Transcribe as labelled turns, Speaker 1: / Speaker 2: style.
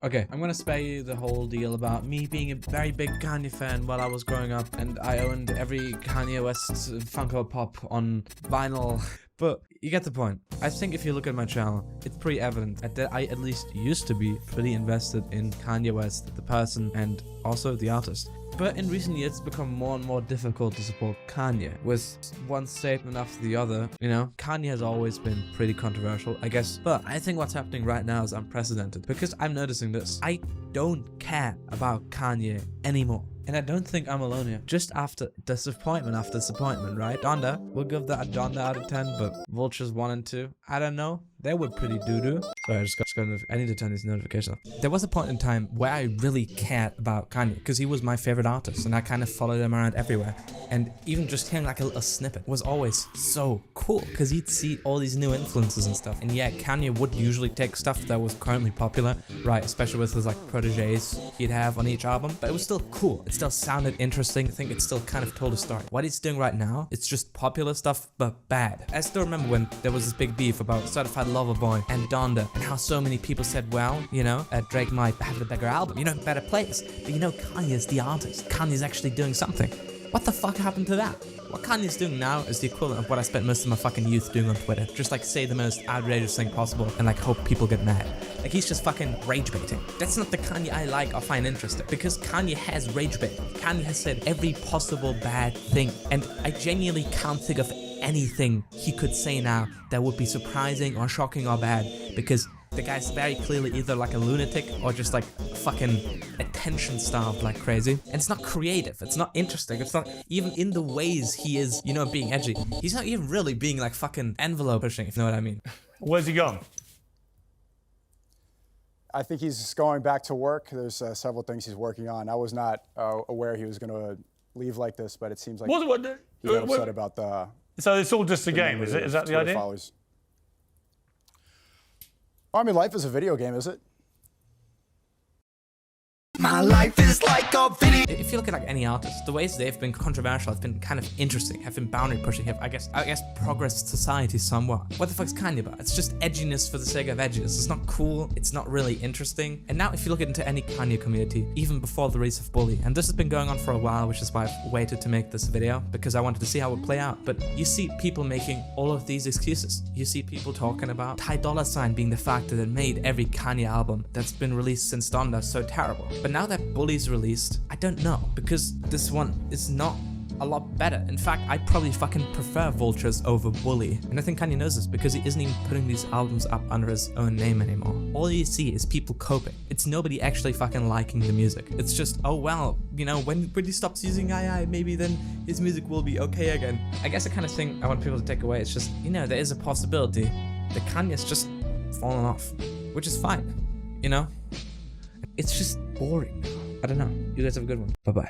Speaker 1: Okay, I'm gonna spare you the whole deal about me being a very big Kanye fan while I was growing up, and I owned every Kanye West Funko Pop on vinyl. But you get the point. I think if you look at my channel, it's pretty evident that I at least used to be pretty invested in Kanye West, the person, and also the artist. But in recent years, it's become more and more difficult to support Kanye, with one statement after the other. You know, Kanye has always been pretty controversial, I guess. But I think what's happening right now is unprecedented, because I'm noticing this. I don't care about Kanye anymore. And I don't think I'm alone here. Just after disappointment after disappointment, right? Donda, we'll give that a Donda out of 10, but Vultures 1 and 2, I don't know. They were pretty doo-doo. Sorry, I need to turn these notifications off. There was a point in time where I really cared about Kanye, because he was my favorite artist, and I kind of followed him around everywhere. And even just hearing like a snippet was always so cool, because he'd see all these new influences and stuff. And yeah, Kanye would usually take stuff that was currently popular, right? Especially with his like proteges he'd have on each album, but it was still cool. It still sounded interesting. I think it still kind of told a story. What he's doing right now, it's just popular stuff, but bad. I still remember when there was this big beef about Certified Lover Boy and Donda, and how so many people said, well, you know, Drake might have a bigger album, you know, better place. But you know, Kanye's the artist. Kanye's actually doing something. What the fuck happened to that? What Kanye's doing now is the equivalent of what I spent most of my fucking youth doing on Twitter. Just like say the most outrageous thing possible and like hope people get mad. Like he's just fucking rage baiting. That's not the Kanye I like or find interesting, because Kanye has rage bait. Kanye has said every possible bad thing, and I genuinely can't think of anything he could say now that would be surprising or shocking or bad, because the guy's very clearly either like a lunatic or just like fucking attention starved like crazy. And it's not creative, it's not interesting, it's not even in the ways he is, you know, being edgy. He's not even really being like fucking envelope pushing, if you know what I mean.
Speaker 2: Where's he gone?
Speaker 3: I think he's going back to work. There's several things he's working on. I was not aware he was going to leave like this, but it seems like he got upset about the...
Speaker 2: So it's all just a game, is it? Is that the idea?
Speaker 3: Followers. I mean, life is a video game, is it?
Speaker 4: My life is like a video.
Speaker 1: If you look at like any artist, the ways they've been controversial have been kind of interesting, have been boundary pushing, have I guess progressed society somewhat. What the fuck's Kanye about? It's just edginess for the sake of edginess. It's not cool, it's not really interesting. And now if you look into any Kanye community, even before the release of Bully, and this has been going on for a while, which is why I've waited to make this video, because I wanted to see how it would play out. But you see people making all of these excuses. You see people talking about Ty Dolla $ign being the factor that made every Kanye album that's been released since Donda so terrible. But now that Bully's released, I don't know, because this one is not a lot better. In fact, I probably fucking prefer Vultures over Bully. And I think Kanye knows this, because he isn't even putting these albums up under his own name anymore. All you see is people coping. It's nobody actually fucking liking the music. It's just, oh well, you know, when he stops using II, maybe then his music will be okay again. I guess the kind of thing I want people to take away is just, you know, there is a possibility that Kanye's just fallen off, which is fine, you know? It's just boring. I don't know. You guys have a good one. Bye-bye.